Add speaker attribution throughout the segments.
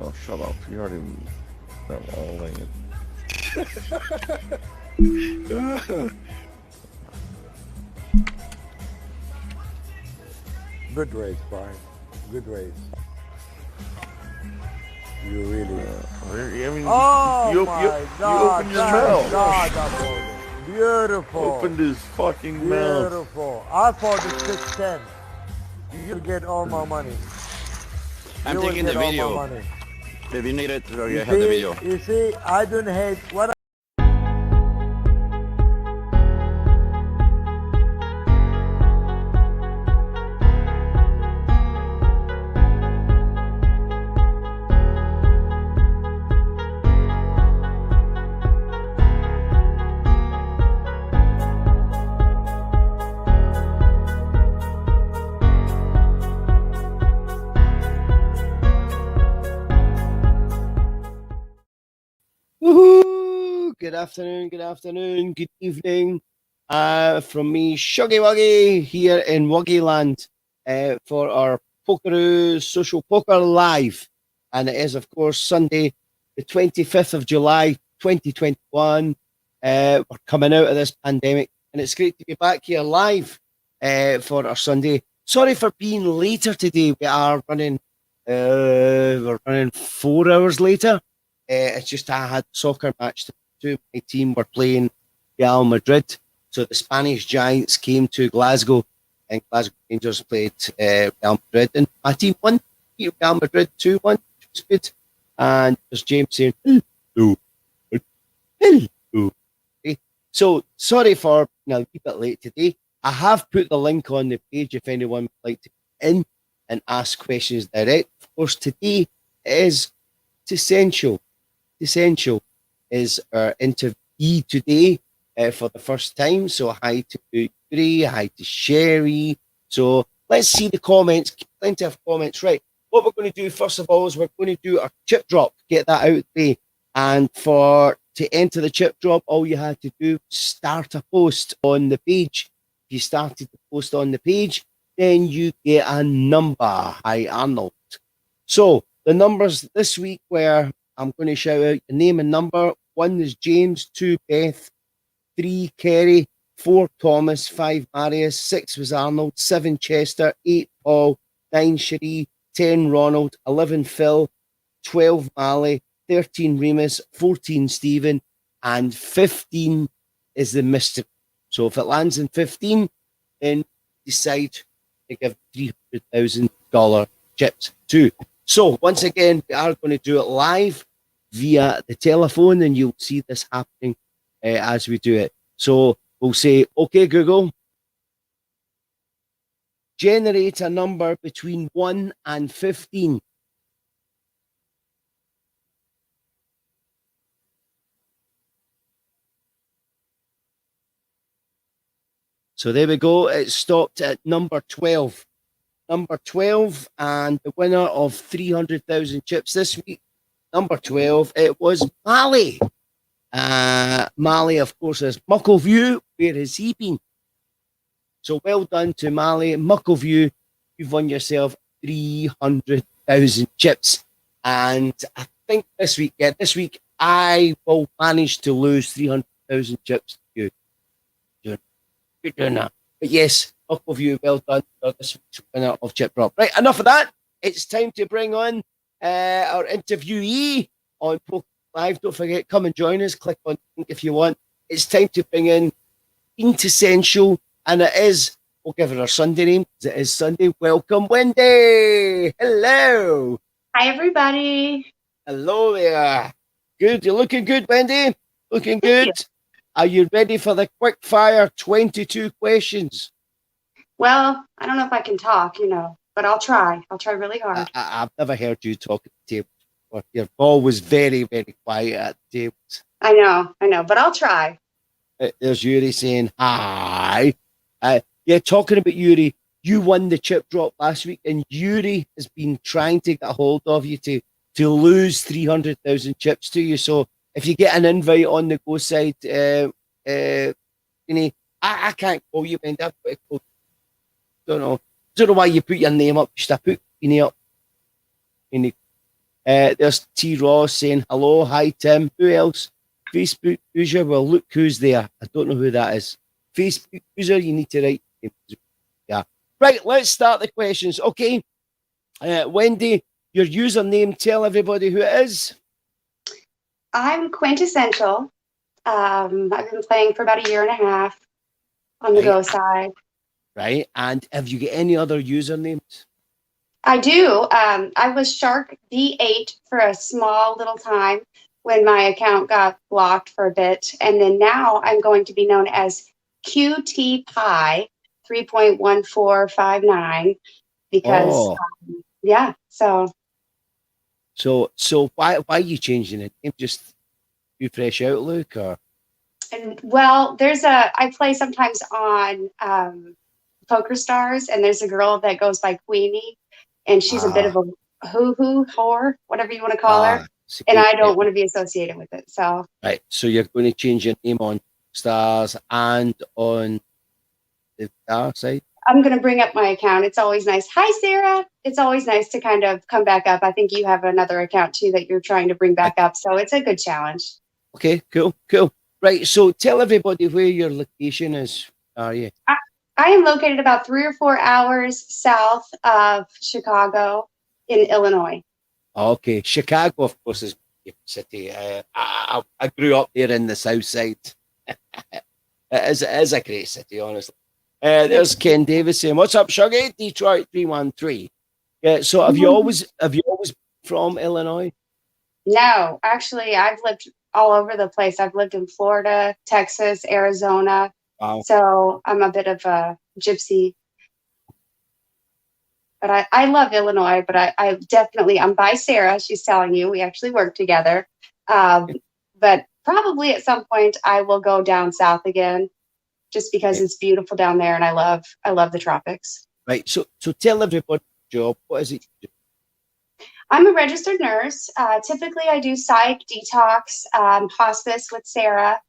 Speaker 1: Oh, shut up. You already know all that.
Speaker 2: Good race, Brian. Good race. You really.
Speaker 1: I mean,
Speaker 2: Oh
Speaker 1: you
Speaker 2: my God!
Speaker 1: opened your
Speaker 2: Thank
Speaker 1: mouth.
Speaker 2: God that was it. Beautiful.
Speaker 1: Opened his fucking mouth.
Speaker 2: Beautiful. I thought it's 610. You'll get all my money.
Speaker 3: I'm
Speaker 2: You will
Speaker 3: taking the
Speaker 2: get all my
Speaker 3: video.
Speaker 2: money.
Speaker 3: If you need it, so you
Speaker 2: You
Speaker 3: have the video.
Speaker 2: see, I don't hate what.
Speaker 4: Woohoo! Good afternoon, good evening. From me, Shuggy Wuggy, here in Wuggy Land for our Pokeroo Social Poker Live. And it is, of course, Sunday, the 25th of July, 2021. We're coming out of this pandemic, and it's great to be back here live for our Sunday. Sorry for being later today. We're running 4 hours later. It's just I had soccer match. Two of my team were playing Real Madrid. So the Spanish Giants came to Glasgow and Glasgow Rangers played Real Madrid. And my team won. Beat Real Madrid 2-1, which was good. And there's James saying, hello, hello. Okay. So sorry for a wee bit late today. I have put the link on the page if anyone would like to get in and ask questions direct. Of course, today is Essential. Essential is our interviewee today for the first time. So hi to Yuri, hi to Sherry. So let's see the comments. Plenty of comments. Right. What we're going to do first of all is we're going to do our chip drop. Get that out of the way. And to enter the chip drop, all you had to do was start a post on the page. If you started the post on the page, then you get a number. Hi, Arnold. So the numbers this week were, I'm going to shout out your name and number. 1 is James, 2 Beth, 3 Kerry, 4 Thomas, 5 Marius, 6 was Arnold, 7 Chester, 8 Paul, 9 Cherie, 10 Ronald, 11 Phil, 12 Mally, 13 Remus, 14 Stephen, and 15 is the mystery. So if it lands in 15, then decide to give $300,000 chips to. So once again, we are going to do it live via the telephone, and you'll see this happening as we do it. So we'll say, okay, Google, generate a number between 1 and 15. So there we go. It stopped at number 12. Number 12, and the winner of 300,000 chips this week, number 12, it was Mally. Mally, of course, is Muckleview. Where has he been? So well done to Mally. Muckleview, you've won yourself 300,000 chips. And I think this week, I will manage to lose 300,000 chips to you. You're doing that. But yes, Muckleview, well done for this week's winner of Chip Drop. Right, enough of that. It's time to bring on our interviewee on Poker Live. Don't forget, come and join us. Click on the link if you want. It's time to bring in Quintessential, and it is, we'll give her Sunday name because it is Sunday. Welcome, Wendy. Hello.
Speaker 5: Hi, everybody.
Speaker 4: Hello there. Good. You're looking good, Wendy. Looking good. Are you ready for the quick fire 22 questions?
Speaker 5: Well, I don't know if I can talk, but I'll try. I'll try really hard.
Speaker 4: I've never heard you talk at the table before. Your ball was very, very quiet at the tables.
Speaker 5: I know, but I'll try.
Speaker 4: There's Yuri saying hi. Yeah, talking about Yuri, you won the chip drop last week, and Yuri has been trying to get a hold of you to lose 300,000 chips to you. So if you get an invite on the go side, I can't call you, man. I've got to call. Don't know why you put your name up. Should I put your name up? There's T. Ross saying hello, hi Tim. Who else? Facebook user. Well, look who's there. I don't know who that is. Facebook user, you need to write. Yeah. Right, let's start the questions. Okay. Wendy, your username, tell everybody who it is.
Speaker 5: I'm quintessential. I've been playing for about a year and a half on the
Speaker 4: Right.
Speaker 5: Go side.
Speaker 4: Right. And have you got any other usernames?
Speaker 5: I do. I was Shark D8 for a small little time when my account got blocked for a bit. And then now I'm going to be known as QT Pi 3.1459 because,
Speaker 4: Oh,
Speaker 5: yeah, so.
Speaker 4: so why are you changing it? Just you fresh outlook or?
Speaker 5: And well, I play sometimes on Poker Stars, and there's a girl that goes by Queenie, and she's a bit of a hoo-hoo whore, whatever you want to call her. And I don't want to be associated with it. So
Speaker 4: right. So you're going to change your name on Stars and on the star side?
Speaker 5: I'm going to bring up my account. It's always nice. Hi, Sarah. It's always nice to kind of come back up. I think you have another account too that you're trying to bring back up. So it's a good challenge.
Speaker 4: Okay, cool. Right. So tell everybody where your location is. Are you?
Speaker 5: I am located about 3 or 4 hours south of Chicago in Illinois.
Speaker 4: Okay. Chicago, of course, is a city. I grew up there in the south side. It is a great city, honestly. There's Ken Davis saying, "What's up, Shuggy? Detroit 313." Yeah. So have you always been from Illinois?
Speaker 5: No, actually, I've lived all over the place. I've lived in Florida, Texas, Arizona.
Speaker 4: Wow.
Speaker 5: So I'm a bit of a gypsy. But I love Illinois, but I definitely, I'm by Sarah. She's telling you, we actually work together. But probably at some point I will go down south again just because it's beautiful down there and I love the tropics.
Speaker 4: Right. So tell everybody your job. What is it you do?
Speaker 5: I'm a registered nurse. Typically I do psych, detox, hospice with Sarah.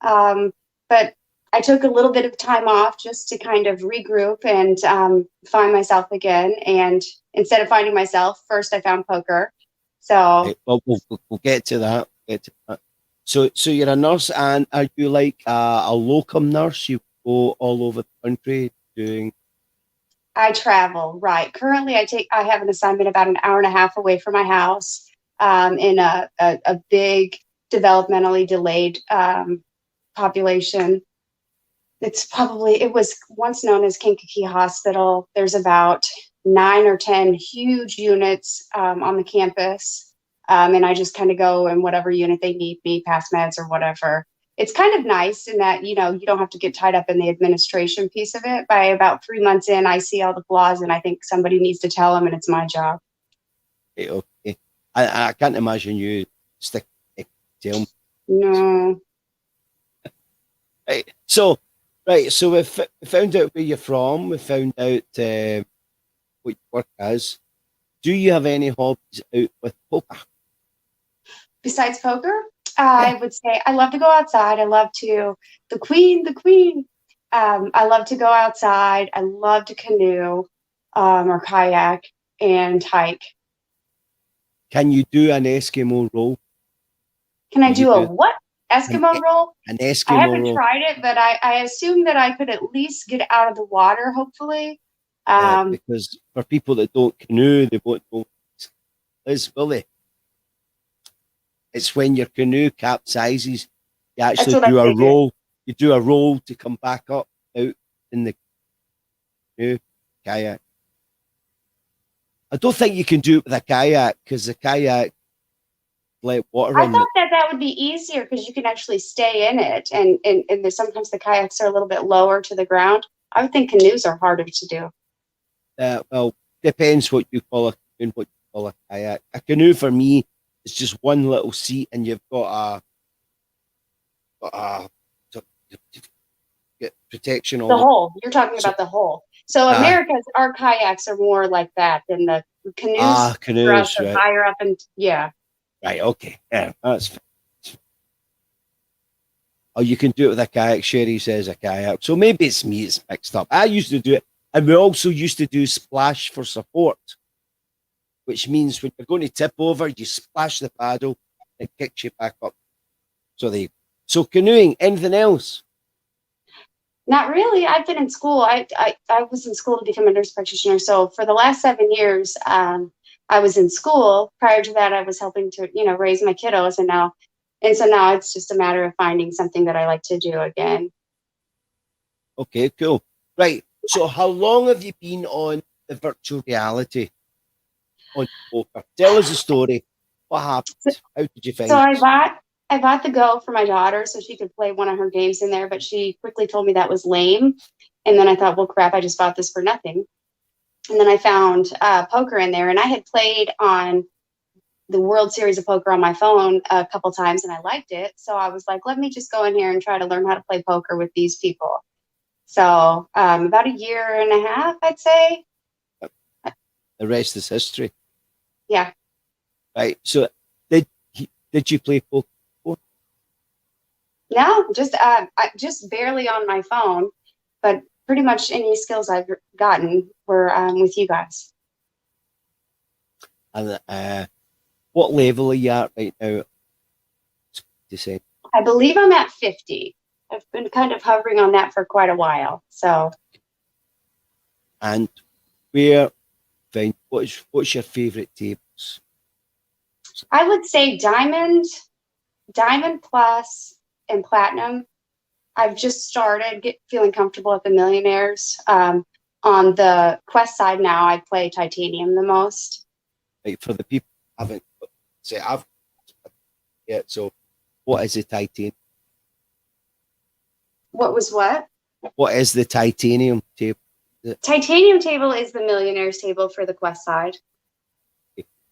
Speaker 5: But I took a little bit of time off just to kind of regroup and find myself again. And instead of finding myself, first I found poker. So
Speaker 4: Right, well, we'll get to that. So you're a nurse, and are you like a locum nurse? You go all over the country doing.
Speaker 5: I travel, right. Currently I have an assignment about an hour and a half away from my house in a big developmentally delayed population. It was once known as Kankakee Hospital. There's about 9 or 10 huge units on the campus. And I just kind of go in whatever unit they need me, pass meds or whatever. It's kind of nice in that, you don't have to get tied up in the administration piece of it. By about 3 months in, I see all the flaws and I think somebody needs to tell them and it's my job.
Speaker 4: Okay. I can't imagine you stick tell me.
Speaker 5: No.
Speaker 4: Right. So we found out where you're from. We found out what you work as. Do you have any hobbies out with poker?
Speaker 5: Besides poker, I would say I love to go outside. I love to, the queen. I love to go outside. I love to canoe or kayak and hike.
Speaker 4: Can you do an Eskimo roll?
Speaker 5: Can I do a what? Eskimo roll?
Speaker 4: An Eskimo
Speaker 5: I haven't
Speaker 4: roll.
Speaker 5: tried it, but I assume that I could at least get out of the water, hopefully.
Speaker 4: Because for people that don't canoe, they won't know. Liz, will they? It's when your canoe capsizes, you actually do a roll. You do a roll to come back up out in the canoe kayak. I don't think you can do it with a kayak because the kayak let water
Speaker 5: I
Speaker 4: in
Speaker 5: thought that would be easier because you can actually stay in it, and there's sometimes the kayaks are a little bit lower to the ground. I would think canoes are harder to do.
Speaker 4: Well, depends what you call a canoe and what you call a kayak. A canoe for me is just one little seat, and you've got to get protection on
Speaker 5: The hole. You're talking about the hole. So our kayaks are more like that than the canoes.
Speaker 4: Canoes,
Speaker 5: for us are
Speaker 4: right.
Speaker 5: higher up, and yeah.
Speaker 4: Right, okay. Yeah, that's fine. Oh, you can do it with a kayak. Sherry says a kayak. So maybe it's me, it's mixed up. I used to do it. And we also used to do splash for support, which means when you're going to tip over, you splash the paddle and it kicks you back up. So there you go. So canoeing, anything else?
Speaker 5: Not really. I've been in school. I was in school to become a nurse practitioner. So for the last 7 years, I was in school. Prior to that, I was helping to, raise my kiddos, and so now it's just a matter of finding something that I like to do again.
Speaker 4: Okay, cool. Right. So how long have you been on the virtual reality on poker? Tell us a story. What happened? How did you find
Speaker 5: So
Speaker 4: it?
Speaker 5: I bought the Go for my daughter so she could play one of her games in there, but she quickly told me that was lame. And then I thought, well, crap, I just bought this for nothing. And then I found poker in there, and I had played on the World Series of Poker on my phone a couple times, and I liked it. So I was like, let me just go in here and try to learn how to play poker with these people. So about a year and a half, I'd say.
Speaker 4: The rest is history.
Speaker 5: Yeah.
Speaker 4: Right. So did you play poker before?
Speaker 5: No, just barely on my phone, but pretty much any skills I've gotten were with you guys.
Speaker 4: And what level are you at right now? To say.
Speaker 5: I believe I'm at 50. I've been kind of hovering on that for quite a while. So.
Speaker 4: And what's your favorite tables?
Speaker 5: I would say Diamond Plus, and Platinum. I've just started feeling comfortable at the Millionaires. On the Quest side now, I play Titanium the most.
Speaker 4: Right, for the people who haven't say I've yeah. So what is the titanium?
Speaker 5: What was what?
Speaker 4: What is the titanium table?
Speaker 5: Titanium table is the Millionaires table for the Quest side.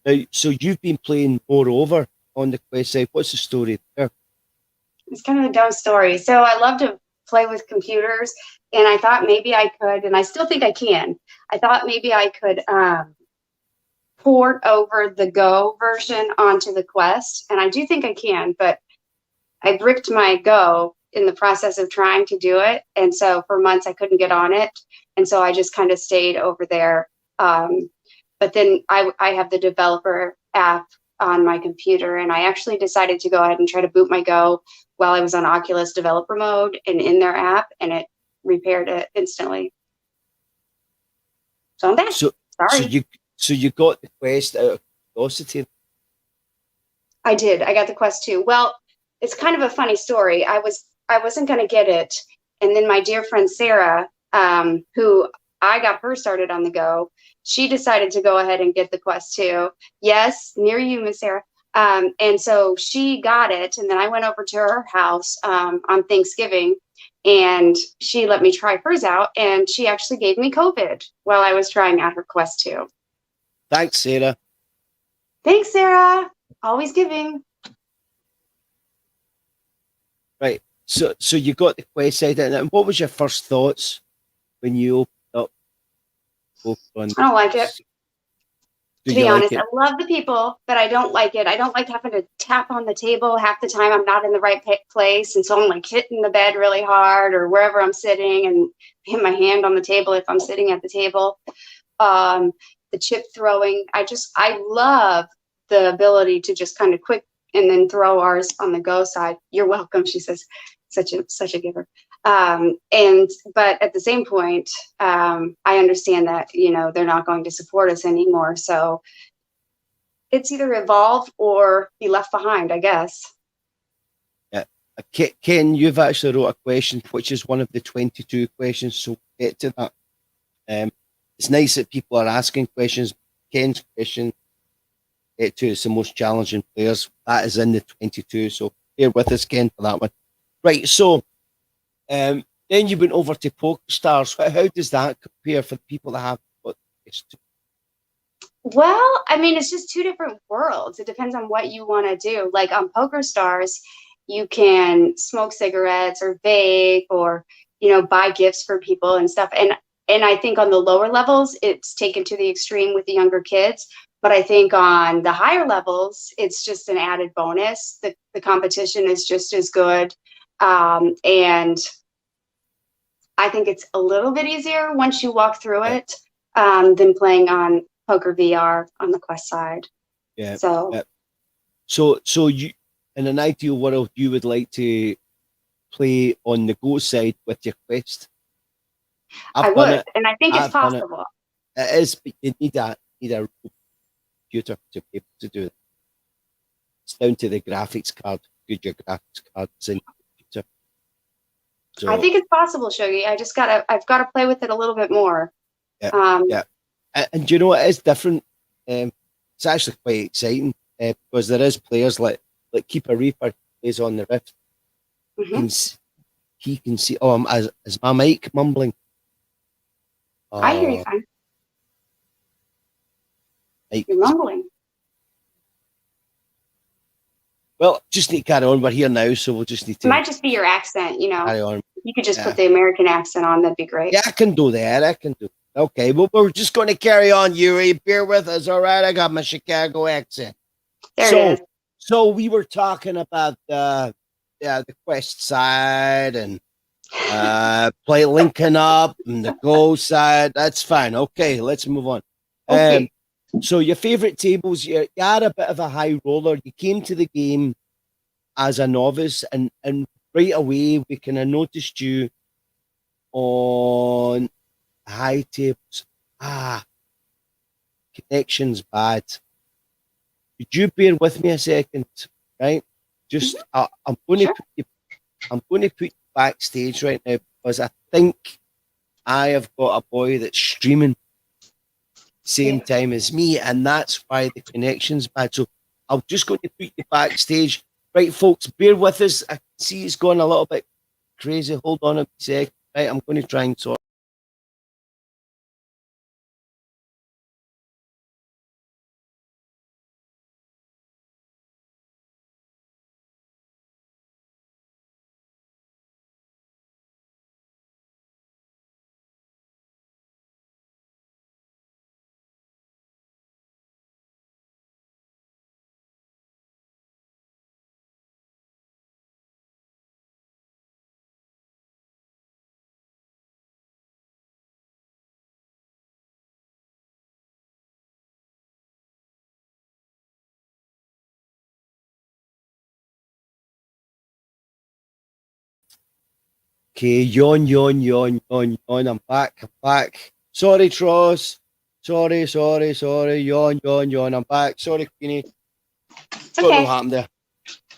Speaker 4: Now, so you've been playing moreover on the Quest side. What's the story there?
Speaker 5: It's kind of a dumb story. So I love to play with computers, and I thought maybe I could, and I still think I can. I thought maybe I could port over the Go version onto the Quest, and I do think I can, but I bricked my Go in the process of trying to do it, and so for months I couldn't get on it, and so I just kind of stayed over there. But then I have the developer app on my computer, and I actually decided to go ahead and try to boot my Go while I was on Oculus developer mode and in their app, and it repaired it instantly. So I'm back. Sorry.
Speaker 4: So you got the Quest out of curiosity?
Speaker 5: I did. I got the Quest 2. Well, it's kind of a funny story. I wasn't going to get it, and then my dear friend Sarah, who I got her started on the Go, she decided to go ahead and get the Quest 2. Yes, near you, Miss Sarah. And so she got it, and then I went over to her house on Thanksgiving, and she let me try hers out, and she actually gave me COVID while I was trying out her Quest 2.
Speaker 4: Thanks, Sarah.
Speaker 5: Thanks, Sarah. Always giving.
Speaker 4: Right. So you got the Quest side, and what was your first thoughts when you opened up?
Speaker 5: I don't like it. To be honest,
Speaker 4: I
Speaker 5: love the people, but I don't like it. I don't like having to tap on the table half the time. I'm not in the right place, and so I'm like hitting the bed really hard or wherever I'm sitting, and hit my hand on the table if I'm sitting at the table. The chip throwing, I love the ability to just kind of quick and then throw ours on the Go side. You're welcome, she says. Such a giver. But at the same point, I understand that, they're not going to support us anymore. So it's either evolve or be left behind, I guess.
Speaker 4: Yeah. Ken, you've actually wrote a question, which is one of the 22 questions. So we'll get to that. It's nice that people are asking questions. Ken's question, get to is the most challenging players. That is in the 22. So bear with us, Ken, for that one. Right, so then you went over to PokerStars. How does that compare for the people that have got this?
Speaker 5: Well, I mean, it's just two different worlds. It depends on what you want to do. Like on PokerStars, you can smoke cigarettes or vape or, buy gifts for people and stuff. And I think on the lower levels, it's taken to the extreme with the younger kids. But I think on the higher levels, it's just an added bonus. The competition is just as good. And I think it's a little bit easier once you walk through it than playing on Poker VR on the Quest side.
Speaker 4: Yeah.
Speaker 5: So
Speaker 4: Yeah. So you, in an ideal world, you would like to play on the Go side with your Quest.
Speaker 5: I
Speaker 4: I've done
Speaker 5: would,
Speaker 4: it.
Speaker 5: and I think it's
Speaker 4: I've done it.
Speaker 5: possible.
Speaker 4: It is, but you need a computer to be able to do it. It's down to the graphics card. Good, your graphics card is in your computer. So,
Speaker 5: I think it's possible, Shuggy. I've gotta play with it a little bit more.
Speaker 4: Yeah, yeah. And do you know what? It is different. It's actually quite exciting because there is players like Keeper Reaper plays on the Rift.
Speaker 5: Mhm.
Speaker 4: He can see. Oh, is my mic mumbling?
Speaker 5: I hear you fine. You're mumbling.
Speaker 4: Well, just need to carry on. We're here now, so we'll just need
Speaker 5: It
Speaker 4: to
Speaker 5: might just be your accent, you know.
Speaker 4: carry on.
Speaker 5: You could just put the American accent on, that'd be great.
Speaker 4: Yeah, I can do that. I can do. Okay, well, we're just going to carry on, Yuri. Bear with us, all right? I got my Chicago accent.
Speaker 5: There it is.
Speaker 4: So we were talking about the Quest side and play linking up and the Go side. That's fine. Okay, let's move on.
Speaker 5: Okay.
Speaker 4: So your favorite tables, you are a bit of a high roller. You came to the game as a novice, and right away we kind of noticed you on high tables. Connection's bad. Could you bear with me a second, right? Just I'm going to put you backstage right now because I think I have got a boy that's streaming same time as me, and that's why the connection's bad. So I'm just going to put you backstage. Right, folks, bear with us. I see it's going a little bit crazy. Hold on a sec. Right, I'm going to try and sort. Okay, yawn. I'm back. Sorry, Tross. Sorry. Yawn. I'm back. Sorry, Queenie.
Speaker 5: It's
Speaker 4: Don't know
Speaker 5: okay.
Speaker 4: what happened there.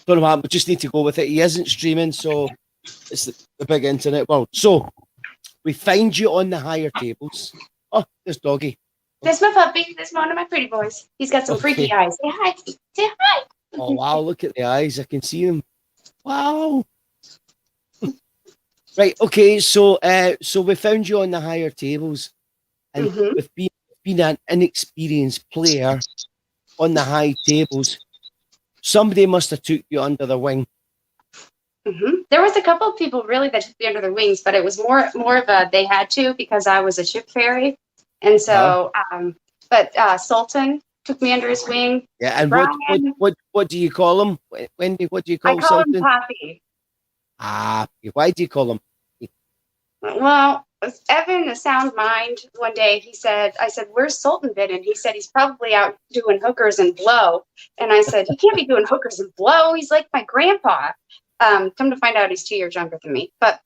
Speaker 4: Don't know what happened. We just need to go with it. He isn't streaming, so it's the big internet world. So we find you on the higher tables. Oh, there's Doggy.
Speaker 5: There's my puppy. There's one of my pretty boys. He's got some freaky eyes. Say hi. Say hi.
Speaker 4: Oh, wow. Look at the eyes. I can see them. Wow. Right. Okay. So we found you on the higher tables, and with being an inexperienced player on the high tables, somebody must have took you under the wing.
Speaker 5: There was a couple of people really that took me under their wings, but it was more of a they had to because I was a ship fairy, and so but Sultan took me under his wing.
Speaker 4: Yeah, and
Speaker 5: Brian,
Speaker 4: what do you call him, Wendy? What do you call
Speaker 5: I call
Speaker 4: Sultan?
Speaker 5: him Poppy.
Speaker 4: Why do you call him?
Speaker 5: Well, Evan, a sound mind, one day I said, where's Sultan been? And he said, he's probably out doing hookers and blow. And I said, he can't be doing hookers and blow. He's like my grandpa. Come to find out, he's 2 years younger than me. But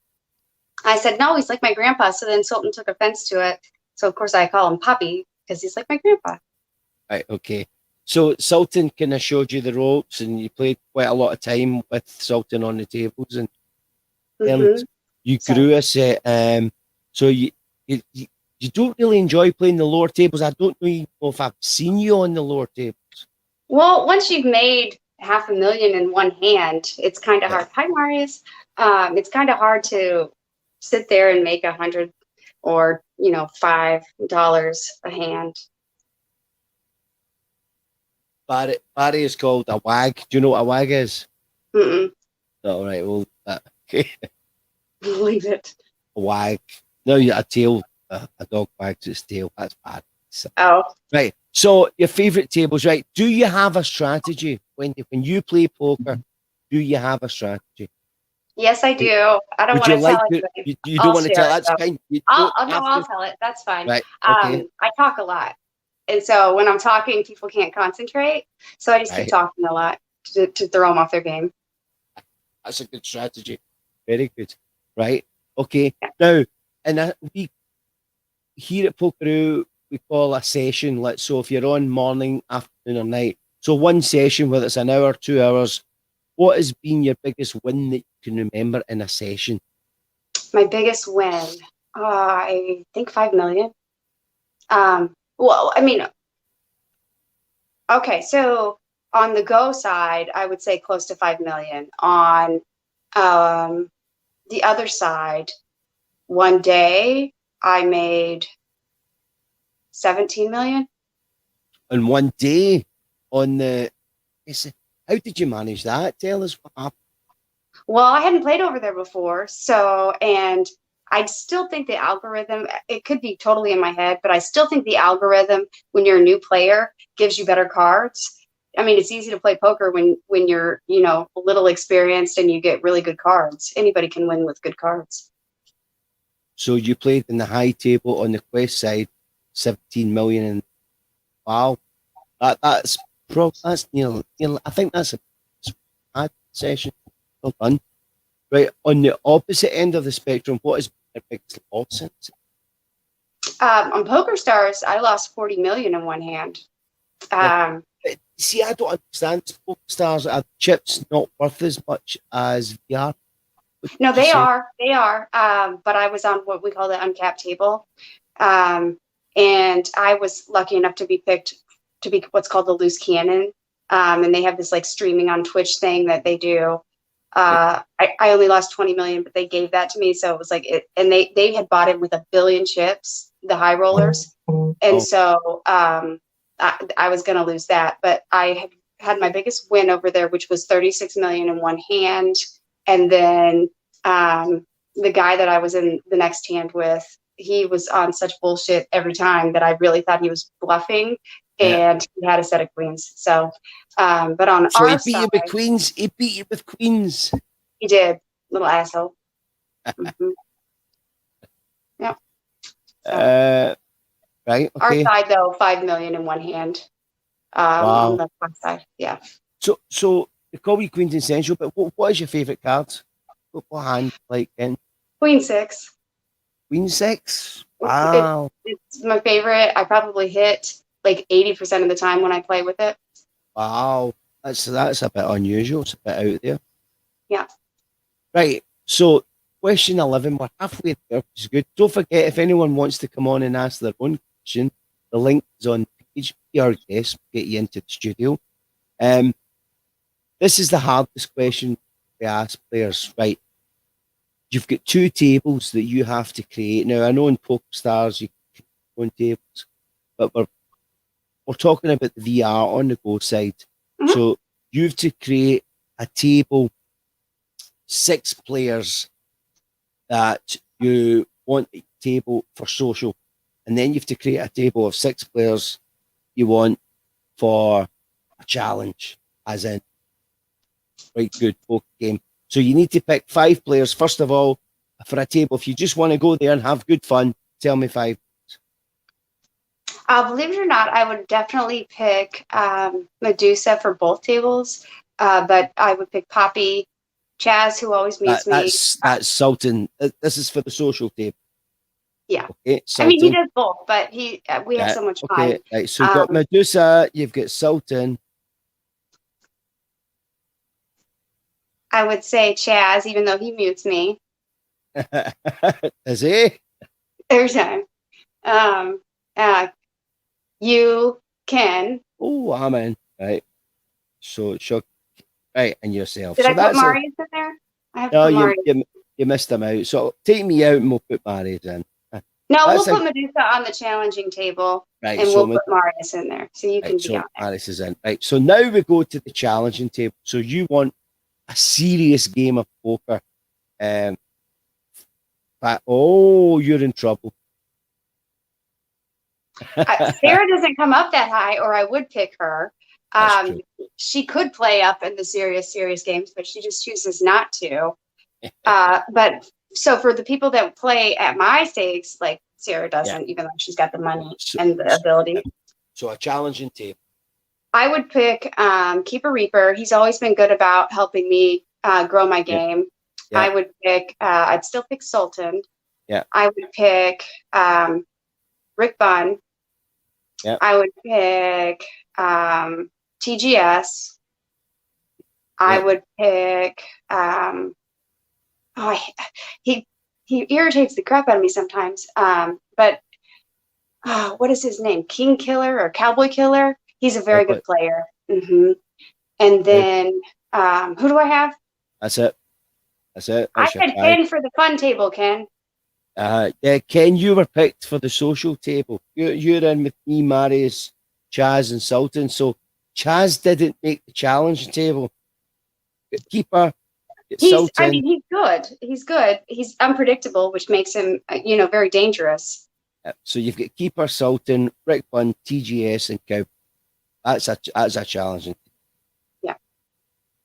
Speaker 5: I said, no, he's like my grandpa. So then Sultan took offense to it. So of course I call him Poppy because he's like my grandpa.
Speaker 4: Right, okay. So Sultan kind of showed you the ropes, and you played quite a lot of time with Sultan on the tables, and you grew a set. So you don't really enjoy playing the lower tables. I don't know if I've seen you on the lower tables.
Speaker 5: Well, once you've made $500,000 in one hand, it's kind of hard. Hi, Marius. It's kind of hard to sit there and make 100 or $5 a hand.
Speaker 4: Barry is called a wag. Do you know what a wag is?
Speaker 5: Mm-mm.
Speaker 4: All right. Well, okay.
Speaker 5: Leave it.
Speaker 4: A wag. No, a tail. A dog wags its tail. That's bad. So, right. So your favorite tables, right? Do you have a strategy when you play poker? Do you have a strategy?
Speaker 5: Yes, I do. I don't want to tell it.
Speaker 4: You don't want to tell. That's fine.
Speaker 5: I'll tell it. That's fine.
Speaker 4: Right. Okay.
Speaker 5: I talk a lot. And so when I'm talking, people can't concentrate. So I just keep
Speaker 4: Right.
Speaker 5: talking a lot to throw them off their game.
Speaker 4: That's a good strategy. Very good. Right. Okay. Now, and we here at Pokeroo, we call a session. So if you're on morning, afternoon, or night, so one session, whether it's an hour, 2 hours, what has been your biggest win that you can remember in a session?
Speaker 5: My biggest win, I think 5 million. Well, I mean, okay, so on the go side, I would say close to 5 million. On the other side, one day I made 17 million.
Speaker 4: In one day on the, how did you manage that? Tell us what happened.
Speaker 5: Well, I hadn't played over there before, and I still think the algorithm, it could be totally in my head, but I still think the algorithm, when you're a new player, gives you better cards. I mean, it's easy to play poker when you're, a little experienced and you get really good cards. Anybody can win with good cards.
Speaker 4: So you played in the high table on the Quest side, 17 million, and wow, that's nearly, I think that's a bad session. Well done. Right, on the opposite end of the spectrum, what is your biggest loss?
Speaker 5: On Poker Stars, I lost 40 million in one hand.
Speaker 4: See, I don't understand. Poker Stars, are chips not worth as much as VR?
Speaker 5: No, they are. They are. But I was on what we call the uncapped table. And I was lucky enough to be picked to be what's called the loose cannon. And they have this like streaming on Twitch thing that they do. I only lost 20 million, but they gave that to me. So it was like it, and they had bought it with 1 billion chips, the high rollers. And so I was going to lose that, but I had my biggest win over there, which was 36 million in one hand. And then the guy that I was in the next hand with, he was on such bullshit every time that I really thought he was bluffing, and he had a set of queens. So, but on
Speaker 4: so
Speaker 5: our
Speaker 4: he beat
Speaker 5: side,
Speaker 4: you with queens. He beat you with queens.
Speaker 5: he did, little asshole. Mm-hmm. Yeah. So,
Speaker 4: right. Okay.
Speaker 5: our side though, 5 million in one hand.
Speaker 4: Wow.
Speaker 5: On the front side, yeah.
Speaker 4: So they call you quintessential, but what is your favorite card? What hand like in
Speaker 5: Queen 6.
Speaker 4: Queen 6? Wow.
Speaker 5: It's my favorite. I probably hit like 80% of the time when I play with it.
Speaker 4: Wow. That's a bit unusual. It's a bit out there.
Speaker 5: Yeah.
Speaker 4: Right. So question 11, we're halfway there, which is good. Don't forget, if anyone wants to come on and ask their own question, the link is on the page. Be our guest, get you into the studio. This is the hardest question we ask players. Right. You've got 2 tables that you have to create. Now, I know in Poker Stars you can create your own tables, but we're talking about the VR on the go side.
Speaker 5: Mm-hmm.
Speaker 4: So you have to create a table, 6 players that you want a table for social. And then you have to create a table of 6 players you want for a challenge, as in, right, good poker game. So you need to pick 5 players, first of all, for a table. If you just want to go there and have good fun, tell me 5.
Speaker 5: Believe it or not, I would definitely pick Medusa for both tables, but I would pick Poppy, Chaz, who always meets me.
Speaker 4: That's Sultan. This is for the social table.
Speaker 5: Yeah.
Speaker 4: Okay,
Speaker 5: I mean, he does both, but we have so much fun.
Speaker 4: Okay, right, so you've got Medusa, you've got Sultan.
Speaker 5: I would say Chaz, even though he mutes me.
Speaker 4: Is he?
Speaker 5: Every time. You can.
Speaker 4: Oh, I'm in. Right. So, right, and yourself.
Speaker 5: Did
Speaker 4: so
Speaker 5: I put Marius in there? I have to put Marius.
Speaker 4: You missed him out. So take me out and we'll put Marius in.
Speaker 5: No, we'll put Medusa on the challenging table, right, and we'll put Marius in there. So you can be on there. Marius
Speaker 4: is in. Right. So now we go to the challenging table. So you want a serious game of poker. But, you're in trouble.
Speaker 5: Sarah doesn't come up that high, or I would pick her. She could play up in the serious games, but she just chooses not to. But so for the people that play at my stakes, like Sarah doesn't, even though she's got the money and the ability.
Speaker 4: So a challenging table.
Speaker 5: I would pick Keeper Reaper. He's always been good about helping me grow my game.
Speaker 4: Yeah.
Speaker 5: I would pick, I'd still pick Sultan.
Speaker 4: Yeah.
Speaker 5: I would pick Rick Bunn.
Speaker 4: Yeah.
Speaker 5: I would pick TGS. I would pick, he irritates the crap out of me sometimes. But what is his name? King Killer or Cowboy Killer? He's a very good player. And then who do I have?
Speaker 4: That's it. That's it.
Speaker 5: I
Speaker 4: That's your
Speaker 5: said
Speaker 4: five.
Speaker 5: Ken for the fun table, Ken.
Speaker 4: Yeah, Ken, you were picked for the social table. You're in with me, Marius, Chaz, and Sultan. So Chaz didn't make the challenge table. Keeper, Sultan.
Speaker 5: I mean, he's good. He's good. He's unpredictable, which makes him, very dangerous.
Speaker 4: So you've got Keeper, Sultan, Rick Bunn, TGS, and Cow. That's a challenging.
Speaker 5: Yeah.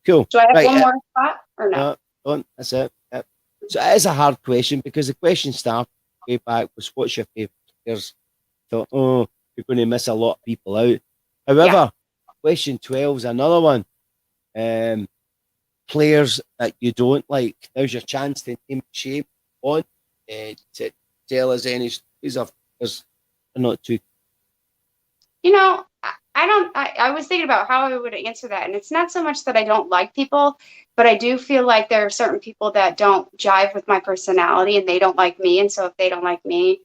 Speaker 4: Cool.
Speaker 5: Do I have one more spot or no?
Speaker 4: Don't. That's it. Yep. So it is a hard question because the question started way back was what's your favourite players? Thought, you're going to miss a lot of people out. However, question 12 is another one. Players that you don't like. Now's your chance to name shape on to tell us any stories of players are not too.
Speaker 5: I was thinking about how I would answer that, and it's not so much that I don't like people, but I do feel like there are certain people that don't jive with my personality and they don't like me. And so if they don't like me,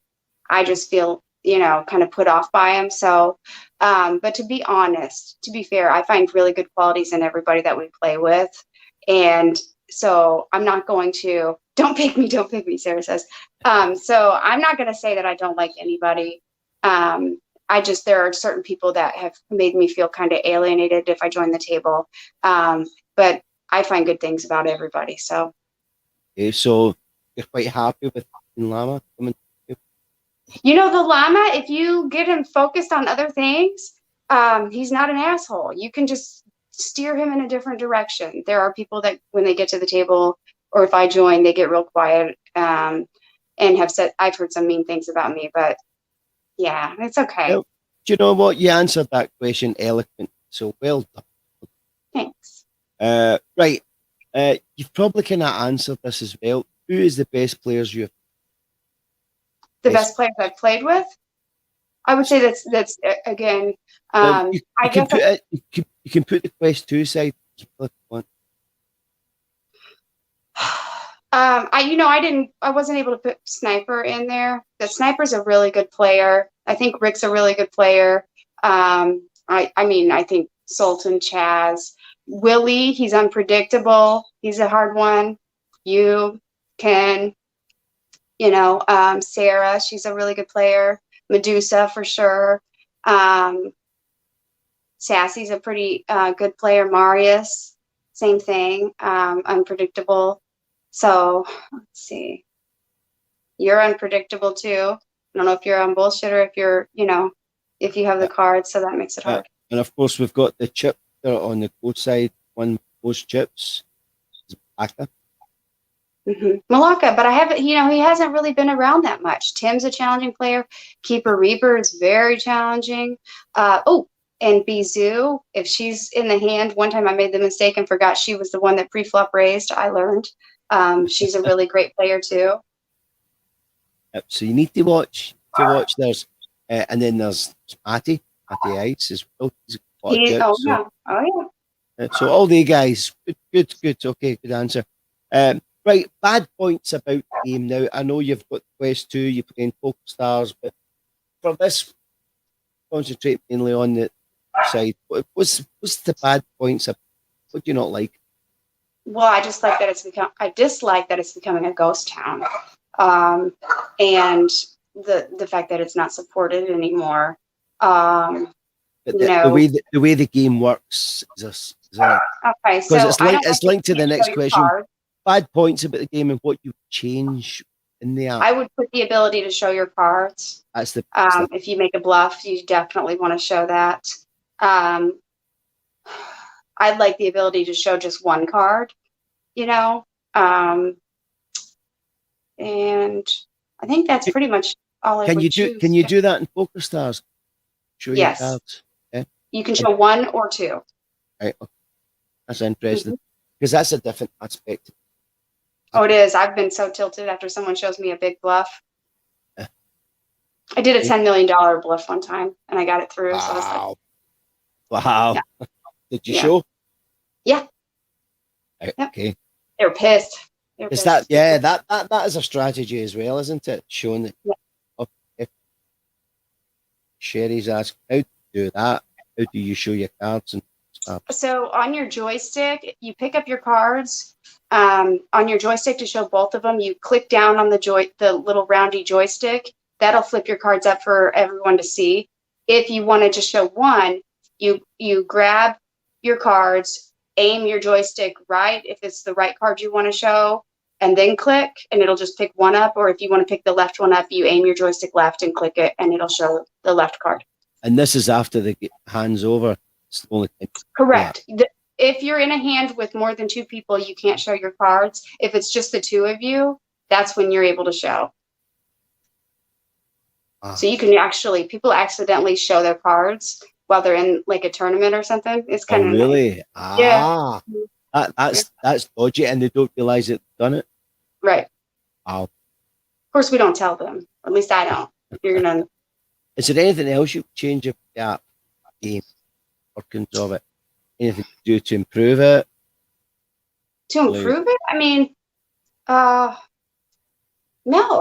Speaker 5: I just feel, kind of put off by them. So, but to be honest, to be fair, I find really good qualities in everybody that we play with. And so I'm not going to, don't pick me, Sarah says. So I'm not going to say that I don't like anybody. There are certain people that have made me feel kind of alienated if I join the table. But I find good things about everybody. So.
Speaker 4: Okay, so you're quite happy with Llama coming?
Speaker 5: The llama, if you get him focused on other things, he's not an asshole. You can just steer him in a different direction. There are people that when they get to the table, or if I join, they get real quiet and I've heard some mean things about me, but yeah, it's okay.
Speaker 4: Well, do you know what? You answered that question eloquent. So well done.
Speaker 5: Thanks.
Speaker 4: Right. You've probably kind of answered this as well. Who is the best players you've?
Speaker 5: The best players I've played with? I would say that's again.
Speaker 4: You can put the quest 2 side.
Speaker 5: I wasn't able to put Sniper in there. The Sniper's a really good player. I think Rick's a really good player. I think Sultan, Chaz, Willie, he's unpredictable. He's a hard one. You can, Sarah, she's a really good player. Medusa for sure. Sassy's a pretty good player. Marius, same thing. Unpredictable. So let's see. You're unpredictable too. I don't know if you're on bullshit or if you're, if you have the cards, so that makes it hard.
Speaker 4: And of course, we've got the chip there on the code side. One of those chips is Malacca.
Speaker 5: Malacca, but I haven't, he hasn't really been around that much. Tim's a challenging player. Keeper Reaper is very challenging. And Bizou, if she's in the hand, one time I made the mistake and forgot she was the one that pre-flop raised. I learned. She's a really great player too.
Speaker 4: Yep, so you need to watch. There's and then there's Matty Ice as well. So all the guys, good. Okay, good answer. Right, bad points about the game now. I know you've got Quest 2, you're playing Poker Stars, but for this, concentrate mainly on the side. What's the bad points? What do you not like?
Speaker 5: Well, I dislike that it's becoming a ghost town, and the fact that it's not supported anymore.
Speaker 4: But the way the game works is
Speaker 5: okay. So
Speaker 4: it's linked to the next question.
Speaker 5: Cards.
Speaker 4: Bad points about the game and what you change in the app.
Speaker 5: I would put the ability to show your cards.
Speaker 4: That's the
Speaker 5: if you make a bluff, you definitely want to show that. I'd like the ability to show just one card, and I think that's pretty much all I would choose.
Speaker 4: Can you do that in Poker Stars? show your
Speaker 5: Yes.
Speaker 4: cards? Yeah.
Speaker 5: You can show one or two.
Speaker 4: Right. Okay. That's interesting
Speaker 5: Mhm.
Speaker 4: because that's a different aspect.
Speaker 5: Oh, it is. I've been so tilted after someone shows me a big bluff.
Speaker 4: Yeah.
Speaker 5: I did a $10 million bluff one time and I got it through. So I was like,
Speaker 4: Wow. Wow.
Speaker 5: Yeah.
Speaker 4: Did you
Speaker 5: Yeah.
Speaker 4: show?
Speaker 5: Yeah.
Speaker 4: Right,
Speaker 5: Yep.
Speaker 4: okay.
Speaker 5: They were pissed. They were
Speaker 4: Is
Speaker 5: pissed.
Speaker 4: that is a strategy as well, isn't it? Showing that.
Speaker 5: Yeah.
Speaker 4: Okay. Sherry's asked, how do you do that? How do you show your cards and stuff?
Speaker 5: So on your joystick, you pick up your cards. On your joystick to show both of them, you click down on the little roundy joystick. That'll flip your cards up for everyone to see. If you wanted to show one, you grab your cards, aim your joystick right if it's the right card you want to show, and then click, and it'll just pick one up. Or if you want to pick the left one up, you aim your joystick left and click it, and it'll show the left card.
Speaker 4: And this is after the hands over. It's the only time.
Speaker 5: Correct. If you're in a hand with more than two people, you can't show your cards. If it's just the two of you, that's when you're able to show. So you can actually, people accidentally show their cards while they're in like a tournament or something. It's kind of
Speaker 4: really?
Speaker 5: Nice. Yeah.
Speaker 4: That's dodgy, and they don't realize they've done it.
Speaker 5: Right.
Speaker 4: Wow.
Speaker 5: Of course, we don't tell them. At least I don't. You're gonna.
Speaker 4: Is there anything else you change about that game, workings of it? Anything to do to improve it?
Speaker 5: To improve it? I mean, no.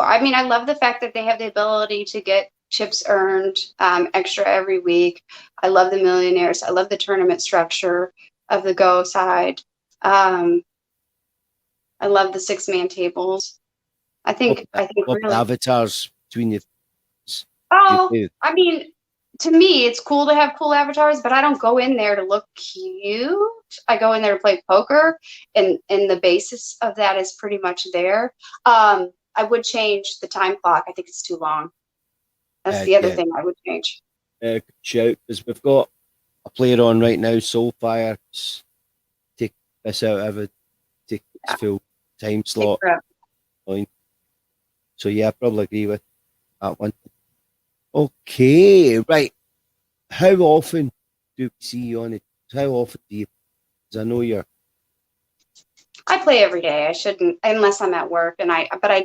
Speaker 5: I mean, I love the fact that they have the ability to get chips earned extra every week. I love the millionaires. I love the tournament structure of the Go side. I love the 6-man tables. I think
Speaker 4: what
Speaker 5: really
Speaker 4: avatars between you.
Speaker 5: I mean, to me, it's cool to have cool avatars, but I don't go in there to look cute. I go in there to play poker, and the basis of that is pretty much there. I would change the time clock. I think it's too long. That's the other thing I would change.
Speaker 4: Shout, because we've got a player on right now, Soulfire. Take this out of it. Take its full time slot. So yeah, I probably agree with that one. Okay, right. How often do we see you on it? How often do you? Because I know you're.
Speaker 5: I play every day. I shouldn't, unless I'm at work. But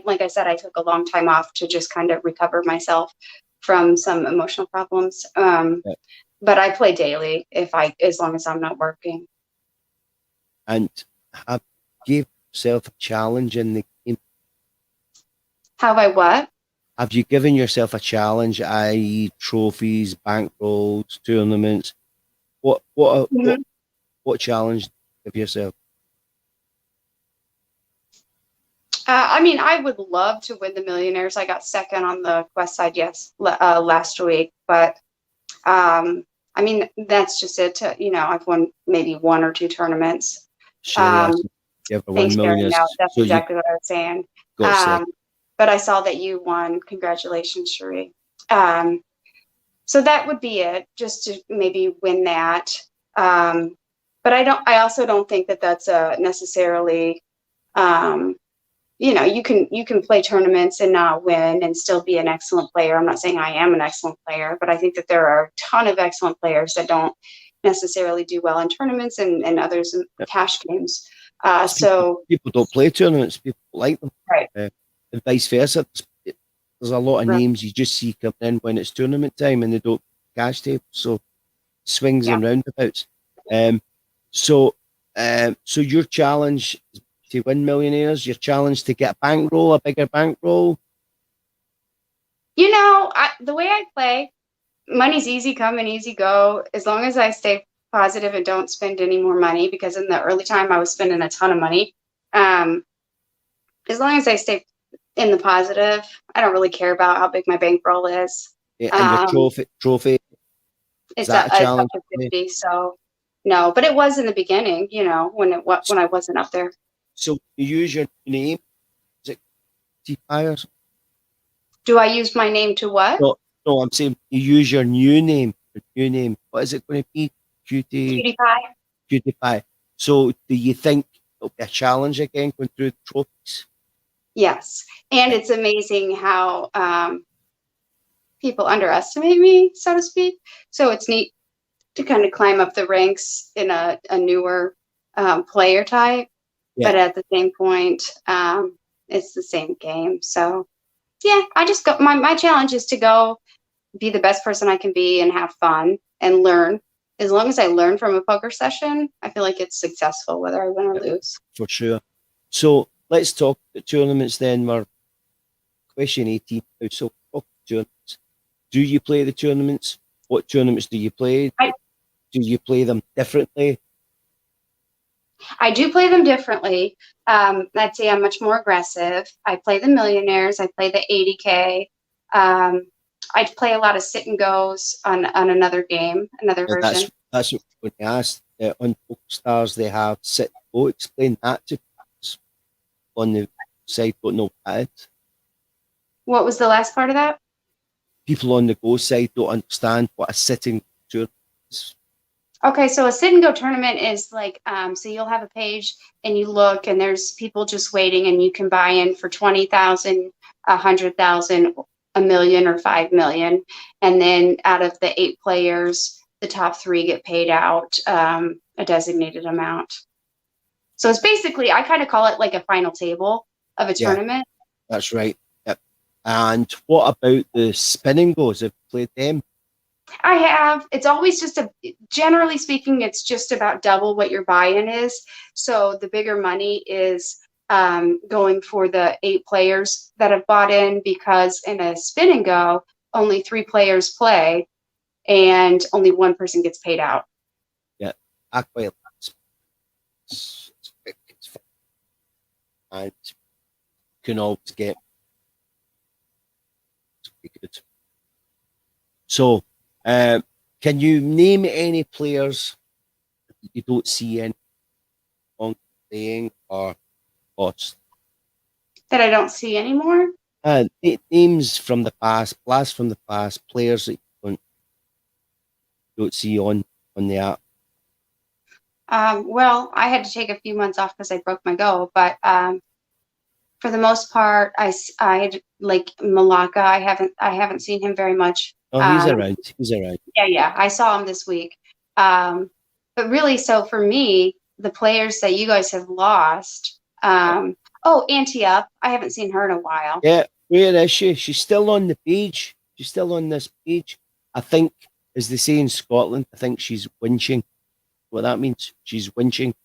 Speaker 5: like I said, I took a long time off to just kind of recover myself from some emotional problems. But I play daily as long as I'm not working.
Speaker 4: And have give yourself a challenge in the game?
Speaker 5: Have I what?
Speaker 4: Have you given yourself a challenge, i.e., trophies, bankrolls, tournaments? What challenge do you give yourself?
Speaker 5: I mean, I would love to win the millionaires. I got second on the Quest side, last week. But I mean, that's just it. I've won maybe 1 or 2 tournaments.
Speaker 4: Thanks, Sherry.
Speaker 5: No, that's exactly what I was saying. But I saw that you won. Congratulations, Cherie. So that would be it, just to maybe win that. But I also don't think that that's necessarily, you can play tournaments and not win and still be an excellent player. I'm not saying I am an excellent player, but I think that there are a ton of excellent players that don't necessarily do well in tournaments and others in cash games. So
Speaker 4: people don't play tournaments. People like them.
Speaker 5: Right.
Speaker 4: And vice versa. There's a lot of names you just see coming in when it's tournament time and they don't cash tables. So swings and roundabouts. So your challenge is to win millionaires, your challenge to get a bigger bankroll.
Speaker 5: The way I play, money's easy come and easy go. As long as I stay positive and don't spend any more money, because in the early time I was spending a ton of money. As long as I stay in the positive, I don't really care about how big my bankroll is.
Speaker 4: Yeah, and your trophy.
Speaker 5: It's up to 50. So no, but it was in the beginning, when I wasn't up there.
Speaker 4: So you use your name? Is it T-Fires?
Speaker 5: Do I use my name to what?
Speaker 4: No, I'm saying you use your new name. What is it going to be?
Speaker 5: Cutie Pie.
Speaker 4: Cutie Pie. So do you think it'll be a challenge again going through the trophies?
Speaker 5: Yes. And it's amazing how people underestimate me, so to speak. So it's neat to kind of climb up the ranks in a newer player type.
Speaker 4: Yeah.
Speaker 5: But at the same point, it's the same game. So yeah, I just go. My challenge is to go be the best person I can be and have fun and learn. As long as I learn from a poker session, I feel like it's successful, whether I win or lose.
Speaker 4: For sure. So let's talk the tournaments then. We're question 18 now. So tournaments. Do you play the tournaments? What tournaments do you play? Do you play them differently?
Speaker 5: I do play them differently. I'd say I'm much more aggressive. I play the millionaires. I play the 80K. I play a lot of sit and goes on another game, another version.
Speaker 4: That's what I asked. On PokerStars, they have sit and go. Explain that to us on the side. Don't know what that is.
Speaker 5: What was the last part of that?
Speaker 4: People on the go side don't understand what a sitting tournament is.
Speaker 5: Okay, so a sit and go tournament is like, so you'll have a page and you look and there's people just waiting and you can buy in for 20,000, 100,000, a million, or 5 million. And then out of the 8 players, the top 3 get paid out a designated amount. So it's basically, I kind of call it like a final table of a tournament.
Speaker 4: That's right. Yep. And what about the spinning goes? Have you played them?
Speaker 5: I have. It's always generally speaking, it's just about double what your buy-in is. So the bigger money is going for the 8 players that have bought in, because in a spin and go, only 3 players play and only 1 person gets paid out.
Speaker 4: Yeah, I quite like it. It's fun. And you can always get good. So, can you name any players you don't see any on playing or lost?
Speaker 5: That I don't see anymore?
Speaker 4: Names from the past, blasts from the past, players that you don't see on the app.
Speaker 5: Well, I had to take a few months off because I broke my go, but for the most part, I like Malacca. I haven't seen him very much.
Speaker 4: Oh, he's around. He's around.
Speaker 5: Yeah. I saw him this week. But really, so for me, the players that you guys have lost. Auntie Up. I haven't seen her in a while.
Speaker 4: Yeah, where is she? She's still on the page. She's still on this page. I think, as they say in Scotland, I think she's winching. What that means? She's winching.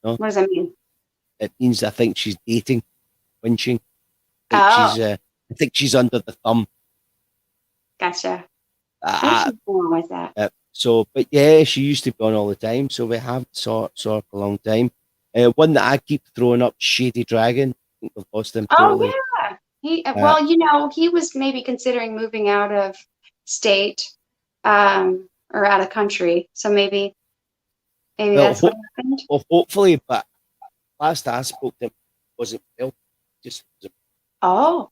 Speaker 4: No?
Speaker 5: What does that mean?
Speaker 4: It means I think she's dating, winching.
Speaker 5: Oh.
Speaker 4: I think she's under the thumb.
Speaker 5: Gotcha. There's nothing wrong with that.
Speaker 4: But yeah, she used to be on all the time, so we haven't saw her for a long time. One that I keep throwing up, Shady Dragon. I think we've lost him totally.
Speaker 5: Oh yeah. He was maybe considering moving out of state, or out of country. So maybe that's what happened.
Speaker 4: Well, hopefully, but last I spoke to him, wasn't well. Just wasn't.
Speaker 5: Oh.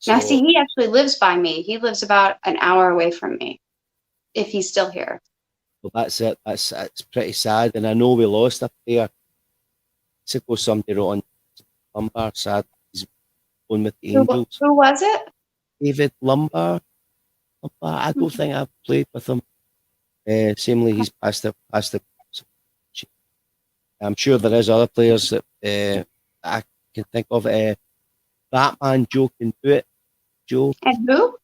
Speaker 5: Now, see, he actually lives by me. He lives about an hour away from me, if he's still here.
Speaker 4: Well, that's it. It's pretty sad. And I know we lost a player. Suppose somebody wrote on Lumbar, sad. He's going with the Angels.
Speaker 5: Who was it?
Speaker 4: David Lumbar. I don't think I've played with him. Seemingly he's passed the. I'm sure there is other players that I can think of. Batman Joe can do it. Joe.
Speaker 5: And who?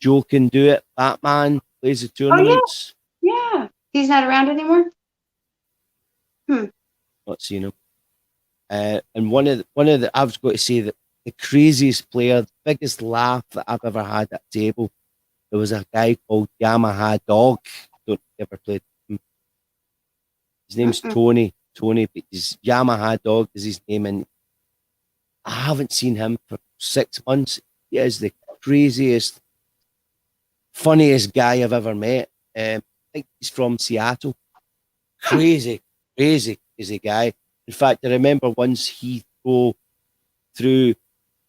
Speaker 4: Joe can do it. Batman plays the tournaments.
Speaker 5: Oh, yeah. He's not around anymore?
Speaker 4: Not seen him. And one of the I've got to say that the craziest player, the biggest laugh that I've ever had at a table, there was a guy called Yamaha Dog. Don't ever played him. His name's Tony, but his Yamaha Dog is his name, and I haven't seen him for 6 months. He is the craziest, funniest guy I've ever met. I think he's from Seattle. Crazy guy. In fact, I remember once he threw,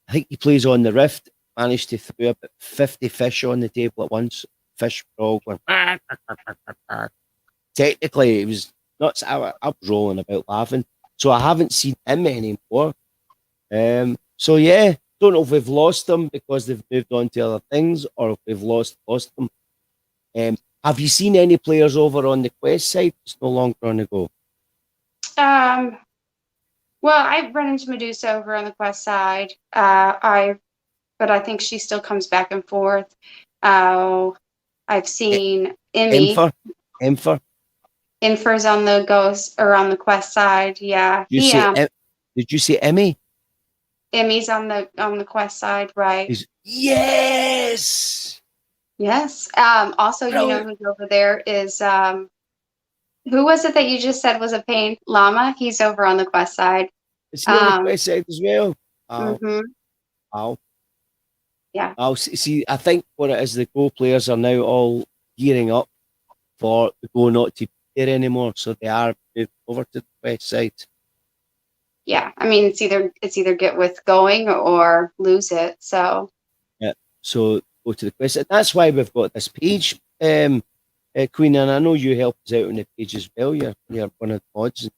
Speaker 4: I think he plays on the Rift, managed to throw about 50 fish on the table at once. Fish frog went. Technically, it was nuts. I was rolling about laughing. So I haven't seen him anymore. So yeah, don't know if we've lost them because they've moved on to other things, or if we've lost them. Have you seen any players over on the Quest side? It's no longer on the Go.
Speaker 5: Well, I've run into Medusa over on the Quest side. But I think she still comes back and forth. I've seen Emmy.
Speaker 4: Emfer.
Speaker 5: Infer's on the Ghost or on the Quest side. Yeah.
Speaker 4: Did you see Emmy?
Speaker 5: Emmy's on the Quest side, right?
Speaker 4: Yes.
Speaker 5: Yes. Also, you know who's over there is who was it that you just said was a pain? Llama. He's over on the Quest side.
Speaker 4: Is he on the Quest side as well?
Speaker 5: Mm-hmm.
Speaker 4: Wow.
Speaker 5: Yeah.
Speaker 4: I'll see. I think what it is, the Go players are now all gearing up for the Go not to be there anymore, so they are moving over to the Quest side.
Speaker 5: Yeah, I mean it's either get with going or lose it. So
Speaker 4: yeah, so go to the Quest. And that's why we've got this page, Queen, and I know you help us out on the page as well. You're one of the mods,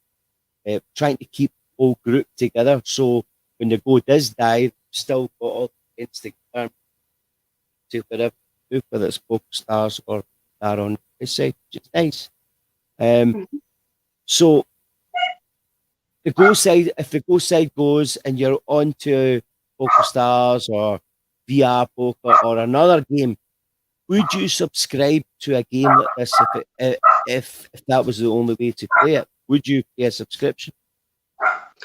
Speaker 4: trying to keep the whole group together. So when the Go does die, we've still got all the heads together to whatever, whether it's Poker Stars or are on this side, which is nice. So the Go side, if the Go side goes and you're on to Poker Stars or VR Poker or another game, would you subscribe to a game like this if that was the only way to play it? Would you pay a subscription?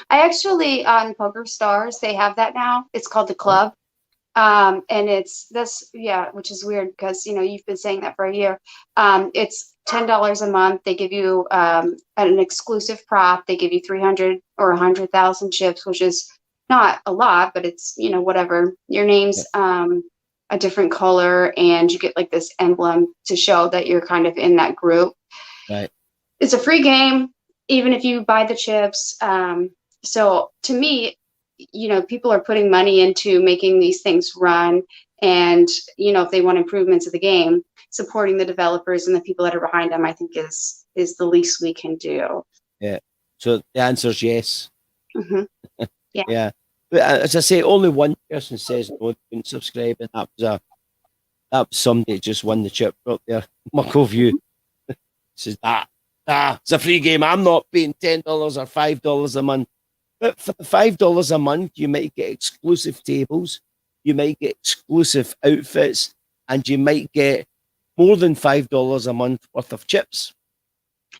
Speaker 5: I actually on Poker Stars they have that now. It's called the Club. And it's this, yeah, which is weird because you've been saying that for a year. It's $10 a month. They give you an exclusive prop. They give you 300 or 100,000 chips, which is not a lot, but it's whatever. Your name's a different color, and you get like this emblem to show that you're kind of in that group.
Speaker 4: Right.
Speaker 5: It's a free game, even if you buy the chips. So to me, people are putting money into making these things run, and if they want improvements of the game, supporting the developers and the people that are behind them, I think is the least we can do.
Speaker 4: Yeah. So the answer is yes.
Speaker 5: Mm-hmm. Yeah.
Speaker 4: Yeah. But as I say, only one person says no, they couldn't subscribe, and that was somebody that just won the chip up there. Muckle View says it's a free game. I'm not paying $10 or $5 a month. But for the $5 a month, you might get exclusive tables, you might get exclusive outfits, and you might get more than $5 a month worth of chips.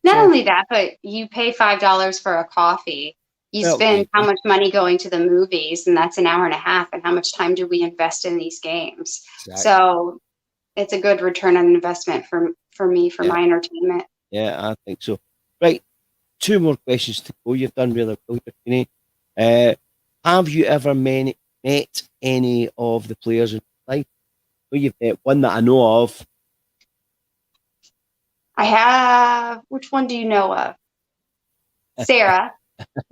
Speaker 5: Not only that, but you pay $5 for a coffee. You spend how much money going to the movies, and that's an hour and a half. And how much time do we invest in these games? Exactly. So it's a good return on investment for me, for my entertainment.
Speaker 4: Yeah, I think so. Right. 2 more questions to go. You've done really well, Jenny. Have you ever met any of the players in your life? Well, you've met one that I know of.
Speaker 5: I have. Which one do you know of? Sarah.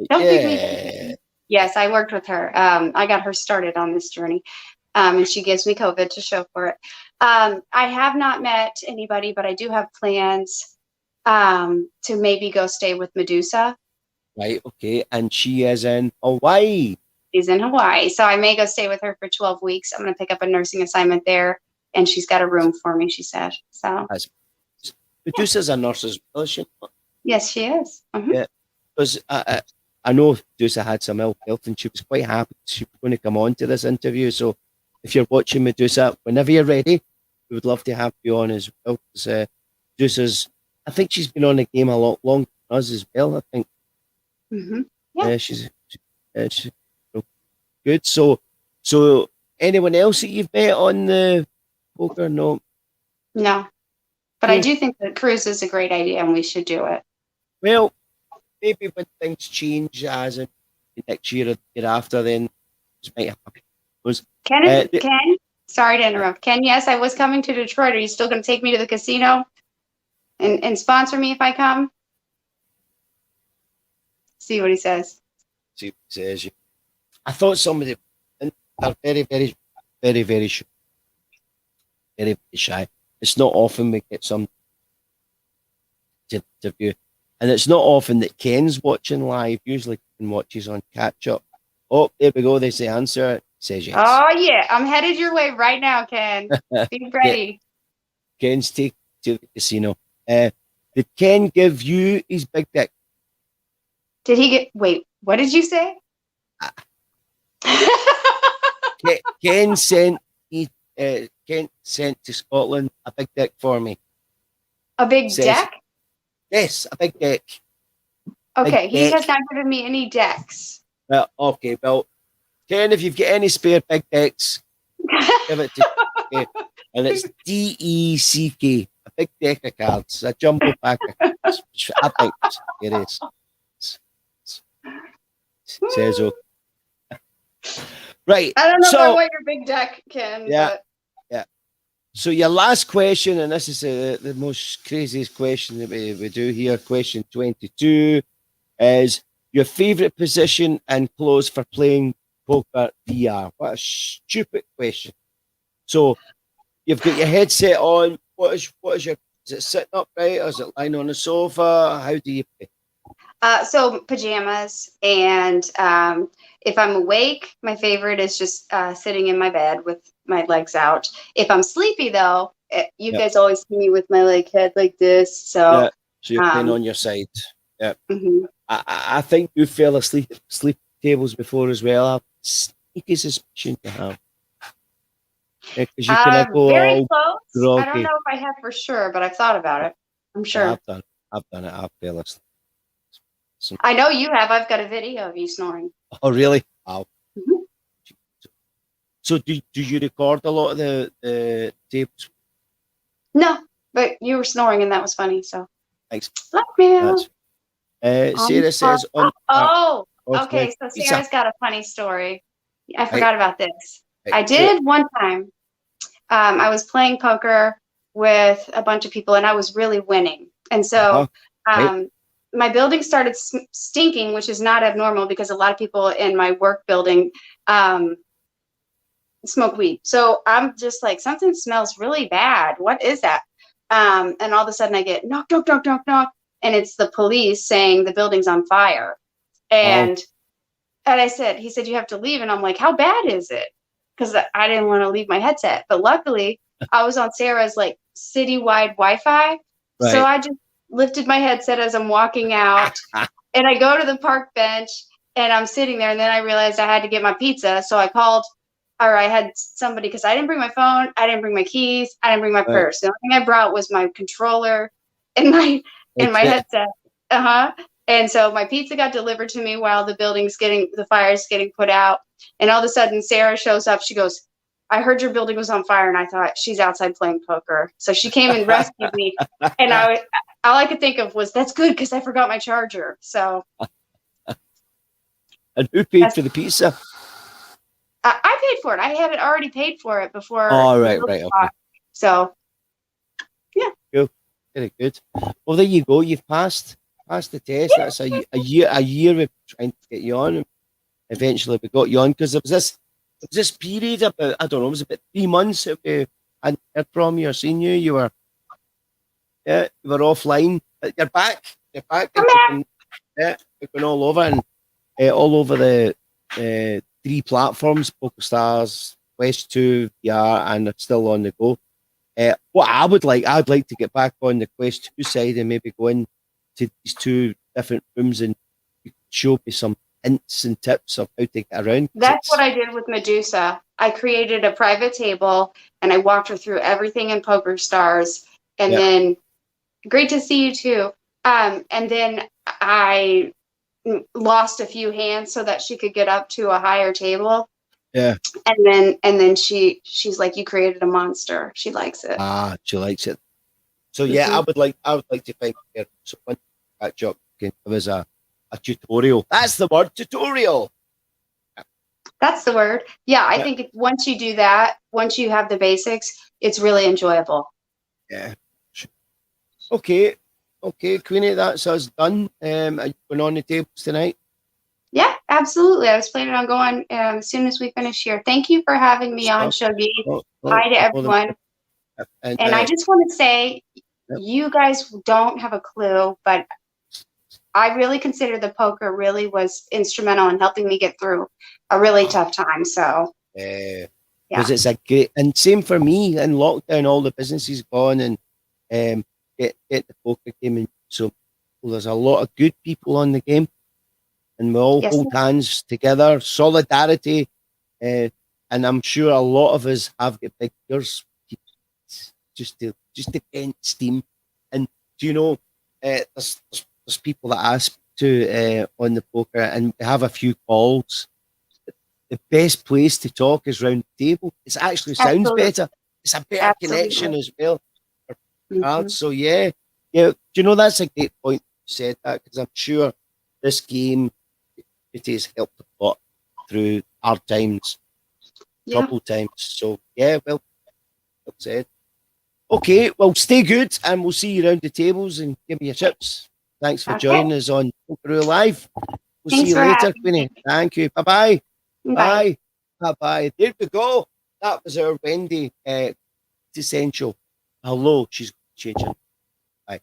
Speaker 5: Don't pick me. Yes, I worked with her. I got her started on this journey, and she gives me COVID to show for it. I have not met anybody, but I do have plans to maybe go stay with Medusa.
Speaker 4: Right, okay. And she is in Hawaii.
Speaker 5: She's in Hawaii. So I may go stay with her for 12 weeks. I'm going to pick up a nursing assignment there, and she's got a room for me, she said. So
Speaker 4: Medusa's a nurse as well, is she not?
Speaker 5: Yes, she is. Mm-hmm. Yeah.
Speaker 4: Because I know Medusa had some ill health, and she was quite happy she was going to come on to this interview. So if you're watching Medusa, whenever you're ready, we would love to have you on as well. Because Medusa's, I think she's been on the game a lot longer than us as well, I think.
Speaker 5: Mm-hmm. Yeah.
Speaker 4: She's good. So anyone else that you've met on the poker? No.
Speaker 5: But I do think that cruise is a great idea, and we should do it.
Speaker 4: Well, maybe when things change, as in next year or the year after, then this might happen.
Speaker 5: Ken, sorry to interrupt. Ken, yes, I was coming to Detroit. Are you still going to take me to the casino and sponsor me if I come? See what he says.
Speaker 4: See what he says. I thought somebody are very, very, very, very shy. Very, very shy. It's not often we get some to interview. And it's not often that Ken's watching live. Usually Ken watches on catch up. Oh, there we go. There's the answer. says yes.
Speaker 5: Oh yeah, I'm headed your way right now, Ken. Be ready.
Speaker 4: Ken's take to the casino. Did Ken give you his big dick?
Speaker 5: Did he get? Wait, what did you say?
Speaker 4: Ken sent Ken sent to Scotland a big dick for me.
Speaker 5: A big
Speaker 4: Says,
Speaker 5: deck?
Speaker 4: yes, a big dick.
Speaker 5: Okay,
Speaker 4: Big
Speaker 5: he
Speaker 4: dick.
Speaker 5: has not given me any decks.
Speaker 4: Well, okay, well, Ken, if you've got any spare big decks, give it to me. And it's DECK, a big deck of cards, a jumbo pack of cards. Which I think it is. Says okay. Right.
Speaker 5: I don't know if I
Speaker 4: So,
Speaker 5: want your big deck, Ken.
Speaker 4: yeah,
Speaker 5: But
Speaker 4: yeah. So your last question, and this is the most craziest question that we do here, question 22, is your favorite position and clothes for playing poker VR. What a stupid question. So you've got your headset on. What is your, is it sitting upright or is it lying on the sofa? How do you play?
Speaker 5: so pajamas, and if I'm awake, my favorite is just sitting in my bed with my legs out. If I'm sleepy, though, you
Speaker 4: Yep.
Speaker 5: guys always see me with my head like this. So
Speaker 4: Yeah. So you're playing on your side. Yeah.
Speaker 5: mhm.
Speaker 4: I think you fell asleep at sleep tables before as well. I have a sneaky suspicion to have. Because you can go
Speaker 5: Very
Speaker 4: all
Speaker 5: close.
Speaker 4: groggy.
Speaker 5: I don't know if I have for sure, but I've thought about it. I'm
Speaker 4: Yeah,
Speaker 5: sure.
Speaker 4: I've done it. I've fell asleep.
Speaker 5: I know you have. I've got a video of you snoring.
Speaker 4: Oh, really? Wow.
Speaker 5: Mhm.
Speaker 4: So do you record a lot of the tapes?
Speaker 5: No, but you were snoring, and that was funny. So
Speaker 4: Thanks.
Speaker 5: blackmail.
Speaker 4: That's, Sarah says on.
Speaker 5: Oh,
Speaker 4: on
Speaker 5: okay. So
Speaker 4: pizza.
Speaker 5: Sarah's got a funny story. I
Speaker 4: Right.
Speaker 5: forgot about this.
Speaker 4: Right.
Speaker 5: I did one time. I was playing poker with a bunch of people, and I was really winning. And so
Speaker 4: Right.
Speaker 5: my building started stinking, which is not abnormal because a lot of people in my work building smoke weed. So I'm just like, something smells really bad. What is that? And all of a sudden I get knock, knock, knock, knock, knock. And it's the police saying the building's on fire. And I said, he said, you have to leave. And I'm like, how bad is it? Because I didn't want to leave my headset. But luckily I was on Sarah's like citywide Wi-Fi.
Speaker 4: Right.
Speaker 5: So I just lifted my headset as I'm walking out. And I go to the park bench and I'm sitting there. And then I realized I had to get my pizza. So I called, or I had somebody, because I didn't bring my phone. I didn't bring my keys. I didn't bring my purse. The only thing I brought was my controller and my headset. And so my pizza got delivered to me while the fire's getting put out. And all of a sudden Sarah shows up. She goes, I heard your building was on fire. And I thought, she's outside playing poker. So she came and rescued me. And all I could think of was, that's good because I forgot my charger. So.
Speaker 4: And who paid for the pizza?
Speaker 5: I paid for it. I had already paid for it before.
Speaker 4: Oh, right. Okay.
Speaker 5: So, yeah.
Speaker 4: Cool. Very good. Well, there you go. You've passed the test. Yeah. That's a year we've been trying to get you on. And eventually we got you on because there was this period about, I don't know, it was about 3 months that we hadn't heard from you or seen you. You were offline. But you're back. You're back. You're going all over and all over the 3 platforms, PokerStars, Quest 2, VR, and it's still on the go. What I'd like to get back on the Quest 2 side and maybe go into these 2 different rooms and show me some hints and tips of how to get around.
Speaker 5: That's what I did with Medusa. I created a private table and I walked her through everything in PokerStars. And then, great to see you too. And then I lost a few hands so that she could get up to a higher table.
Speaker 4: Yeah.
Speaker 5: And then she's like, you created a monster. She likes it.
Speaker 4: She likes it. So yeah, I would like to find her so when catch up there was a tutorial. That's the word, tutorial.
Speaker 5: That's the word. Yeah, I think once you do that, once you have the basics, it's really enjoyable.
Speaker 4: Yeah. Okay, Queenie, that's us done. Are you going on the tables tonight?
Speaker 5: Yeah, absolutely. I was planning on going as soon as we finish here. Thank you for having me on, Shuggy. Hi to everyone. And I just want to say, you guys don't have a clue, but I really consider the poker really was instrumental in helping me get through a really tough time. So
Speaker 4: Because it's a great, and same for me in lockdown, all the businesses gone and get the poker game. And so there's a lot of good people on the game, and we all
Speaker 5: Yes,
Speaker 4: hold hands together, solidarity. And I'm sure a lot of us have got big ears just to vent steam. And do you know, there's people that I speak to on the poker, and we have a few calls. The best place to talk is round the table. It actually sounds
Speaker 5: Absolutely.
Speaker 4: better. It's a better
Speaker 5: Absolutely.
Speaker 4: connection as well.
Speaker 5: Mhm.
Speaker 4: So yeah. Do you know, that's a great point you said that, because I'm sure this game, it has helped a lot through hard times,
Speaker 5: Yeah.
Speaker 4: troubled times. So yeah, well said. Okay, well, stay good, and we'll see you around the tables and give me your chips. Thanks for joining us on Pokeroo Live. We'll
Speaker 5: Thanks
Speaker 4: see you
Speaker 5: for
Speaker 4: later,
Speaker 5: having
Speaker 4: Queenie.
Speaker 5: me.
Speaker 4: Thank you. Bye-bye.
Speaker 5: Bye.
Speaker 4: Bye-bye. There we go. That was our Wendy, Essential. Hello, she's changing. Bye.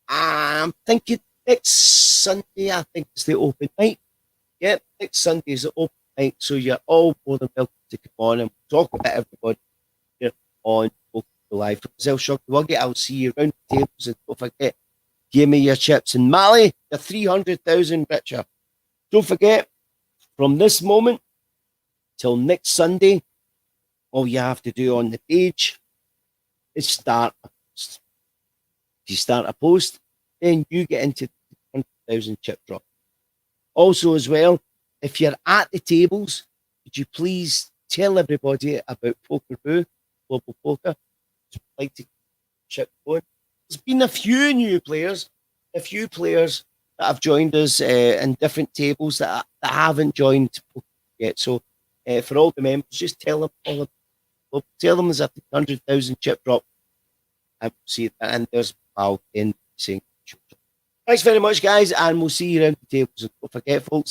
Speaker 4: I'm thinking next Sunday, I think it's the open mic. Yep, next Sunday is the open mic, so you're all more than welcome to come on and talk about everybody here on Pokeroo Live. From myself, Shock the Wuggy, I'll see you around the tables, and don't forget, give me your chips. And Mally, the 300,000 richer. Don't forget, from this moment till next Sunday, all you have to do on the page is start a post. If you start a post, then you get into the 100,000 chip drop. Also, as well, if you're at the tables, could you please tell everybody about Pokeroo, Global Poker? I'd like to chip going. There's been a few new players, that have joined us in different tables that haven't joined Poker yet. So for all the members, just tell them there's a 100,000 chip drop, and we'll see that. And there's Ken saying, thanks very much, guys, and we'll see you around the tables. And don't forget, folks,